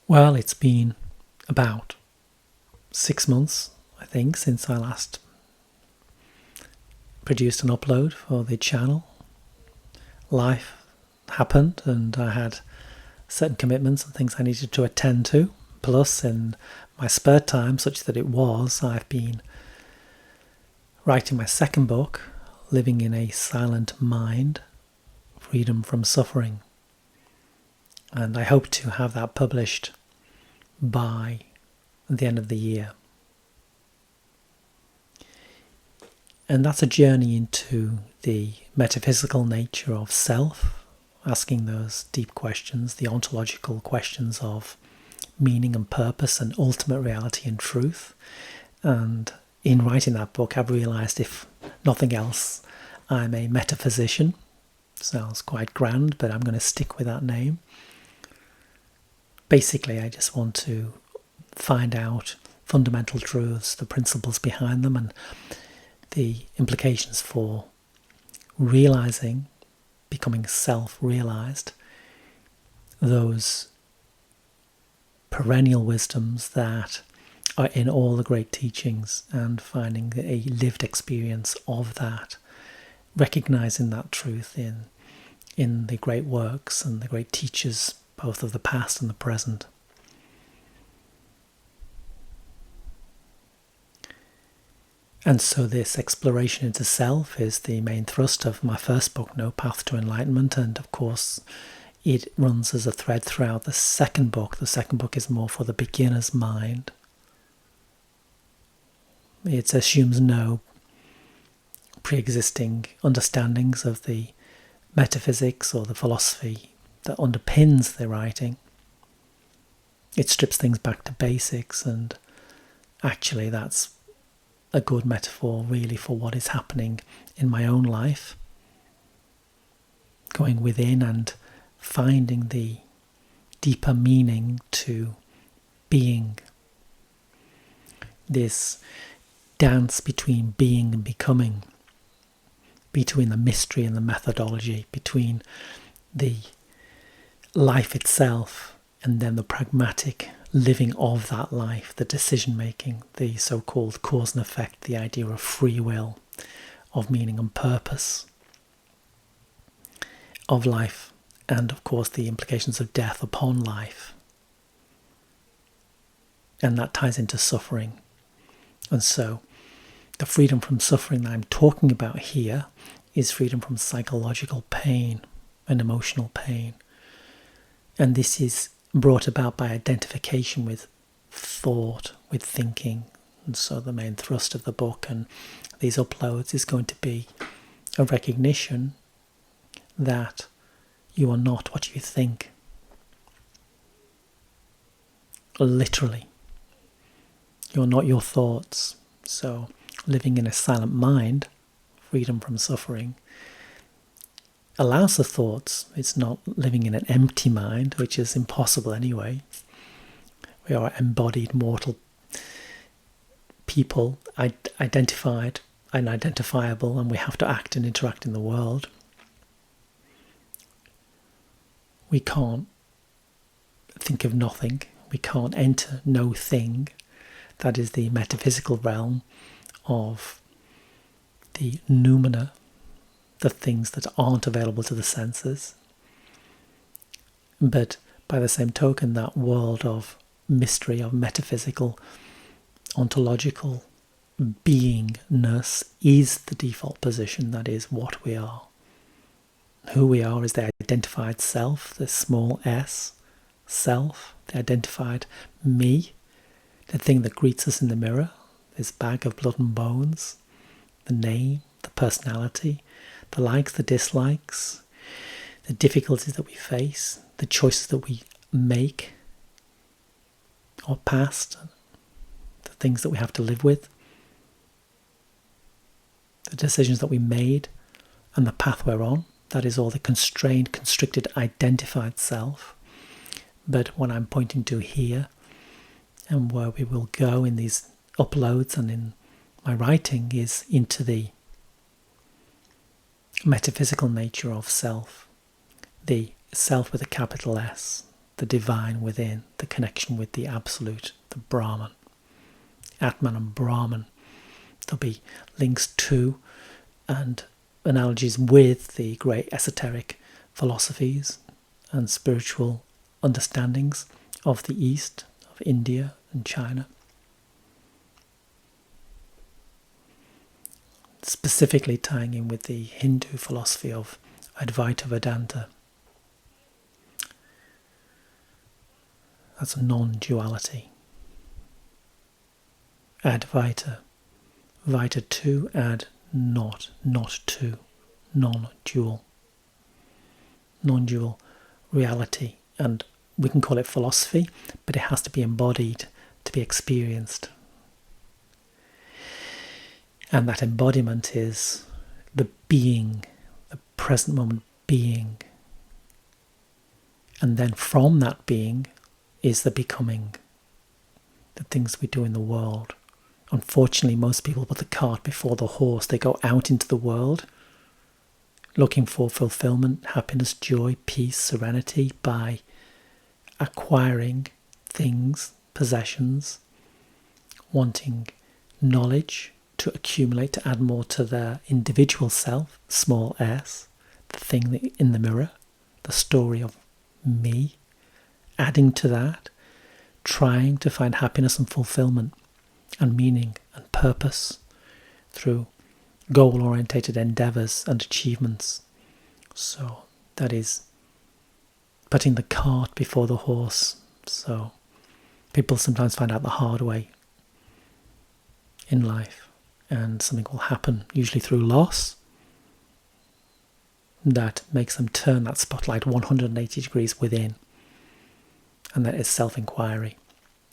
Well, it's been about 6 months, I think, since I last produced an upload for the channel. Life happened and I had certain commitments and things I needed to attend to. Plus, in my spare time, such that I've been writing my second book, Living in a Silent Mind, Freedom from Suffering. And I hope to have that published by the end of the year. And that's a journey into the metaphysical nature of self, asking those deep questions, the ontological questions of meaning and purpose and ultimate reality and truth. And in writing that book, I've realised, if nothing else, I'm a metaphysician. Sounds quite grand, but I'm going to stick with that name. Basically, I just want to find out fundamental truths, the principles behind them, and the implications for realising, becoming self-realised, those perennial wisdoms that are in all the great teachings, and finding a lived experience of that, recognising that truth in the great works and the great teachers, both of the past and the present. And so this exploration into self is the main thrust of my first book, No Path to Enlightenment, and of course it runs as a thread throughout the second book. The second book is more for the beginner's mind. It assumes no pre-existing understandings of the metaphysics or the philosophy that underpins the writing. It strips things back to basics, and actually that's a good metaphor really for what is happening in my own life. Going within and finding the deeper meaning to being. This dance between being and becoming, between the mystery and the methodology, between the life itself and then the pragmatic living of that life, the decision making, the so-called cause and effect, the idea of free will, of meaning and purpose, of life, and of course the implications of death upon life. And that ties into suffering. And so the freedom from suffering that I'm talking about here is freedom from psychological pain and emotional pain. And this is brought about by identification with thought, with thinking. And so the main thrust of the book and these uploads is going to be a recognition that you are not what you think. Literally. You're not your thoughts. So living in a silent mind, freedom from suffering, allows the thoughts. It's not living in an empty mind, which is impossible anyway. We are embodied mortal people, identified and identifiable, and we have to act and interact in the world. We can't think of nothing. We can't enter no thing. That is the metaphysical realm of the noumena, the things that aren't available to the senses. But by the same token, that world of mystery, of metaphysical, ontological beingness is the default position. That is what we are. Who we are is the identified self, the small s, self, the identified me, the thing that greets us in the mirror, this bag of blood and bones, the name, the personality, the likes, the dislikes, the difficulties that we face, the choices that we make, our past, the things that we have to live with, the decisions that we made, and the path we're on. That is all the constrained, constricted, identified self. But what I'm pointing to here, and where we will go in these uploads and in my writing, is into the metaphysical nature of self, the self with a capital S, the divine within, the connection with the absolute, the Brahman. Atman and Brahman. There'll be links to and analogies with the great esoteric philosophies and spiritual understandings of the East, of India and China. Specifically tying in with the Hindu philosophy of Advaita Vedanta. That's non-duality. Advaita. Vaita to, add not to. Non-dual. Non-dual reality. And we can call it philosophy, but it has to be embodied to be experienced. And that embodiment is the being, the present moment being. And then from that being is the becoming, the things we do in the world. Unfortunately, most people put the cart before the horse. They go out into the world looking for fulfillment, happiness, joy, peace, serenity by acquiring things, possessions, wanting knowledge to accumulate, to add more to their individual self, small s, the thing in the mirror, the story of me, adding to that, trying to find happiness and fulfillment and meaning and purpose through goal-orientated endeavours and achievements. So that is putting the cart before the horse. So people sometimes find out the hard way in life, and something will happen, usually through loss, that makes them turn that spotlight 180 degrees within. And that is self-enquiry.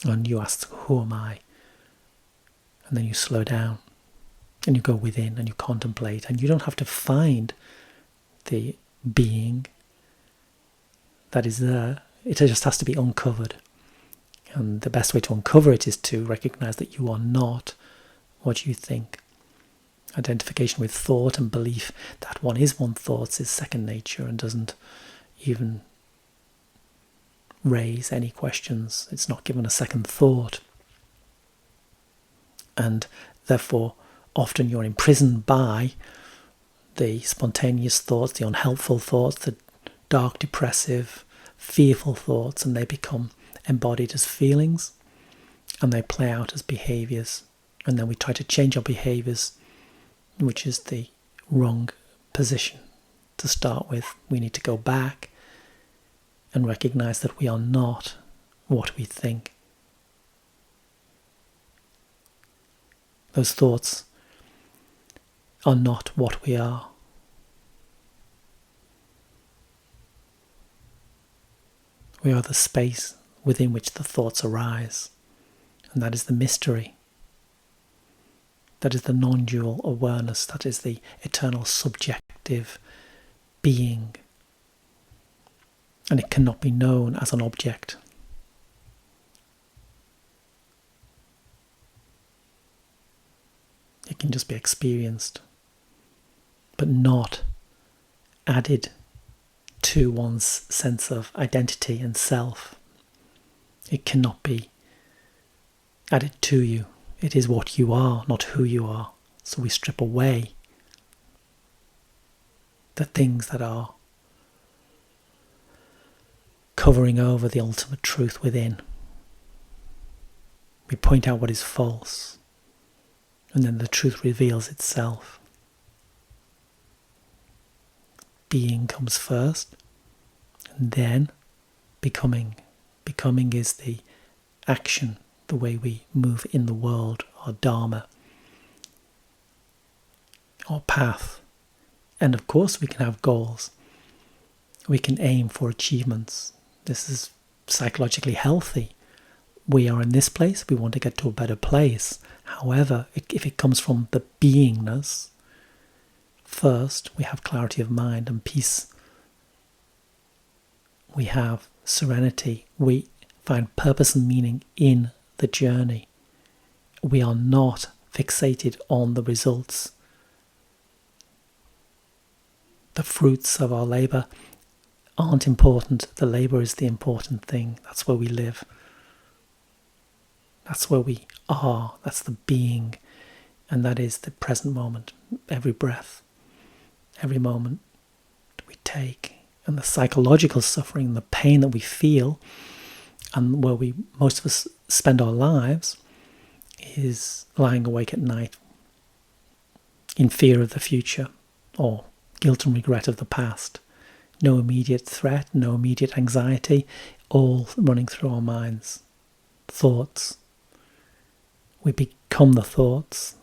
And you ask, who am I? And then you slow down and you go within and you contemplate, and you don't have to find the being that is there. It just has to be uncovered. And the best way to uncover it is to recognize that you are not what you think. Identification with thought and belief that one is one thoughts is second nature and doesn't even raise any questions. It's not given a second thought. And therefore, often you're imprisoned by the spontaneous thoughts, the unhelpful thoughts, the dark, depressive, fearful thoughts, and they become embodied as feelings and they play out as behaviours. And then we try to change our behaviours, which is the wrong position to start with. We need to go back and recognise that we are not what we think. Those thoughts are not what we are. We are the space within which the thoughts arise, and that is the mystery. That is the non-dual awareness. That is the eternal subjective being. And it cannot be known as an object. It can just be experienced, but not added to one's sense of identity and self. It cannot be added to you. It is what you are, not who you are. So we strip away the things that are covering over the ultimate truth within. We point out what is false, and then the truth reveals itself. Being comes first, and then becoming. Becoming is the action, the way we move in the world, our dharma, our path. And of course we can have goals. We can aim for achievements. This is psychologically healthy. We are in this place, we want to get to a better place. However, if it comes from the beingness, first we have clarity of mind and peace. We have serenity. We find purpose and meaning in the journey. We are not fixated on the results. The fruits of our labour aren't important. The labour is the important thing. That's where we live. That's where we are. That's the being. And that is the present moment. Every breath, every moment we take. And the psychological suffering, the pain that we feel, and where most of us spend our lives, is lying awake at night in fear of the future or guilt and regret of the past. No immediate threat, no immediate anxiety, all running through our minds. Thoughts. We become the thoughts.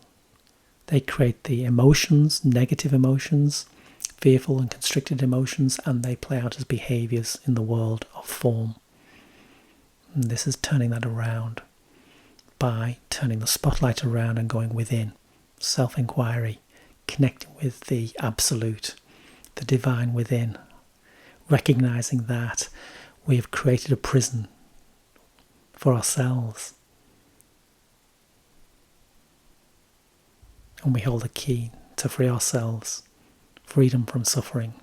They create the emotions, negative emotions, fearful and constricted emotions, and they play out as behaviours in the world of form. And this is turning that around by turning the spotlight around and going within. Self-enquiry, connecting with the absolute, the divine within, recognizing that we have created a prison for ourselves. And we hold the key to free ourselves, freedom from suffering.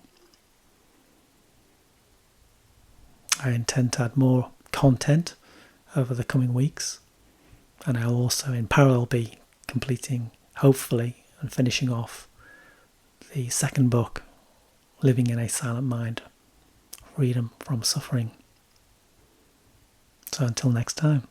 I intend to add more content over the coming weeks, and I'll also in parallel be completing, hopefully, and finishing off the second book, Living in a Silent Mind, Freedom from Suffering. So until next time.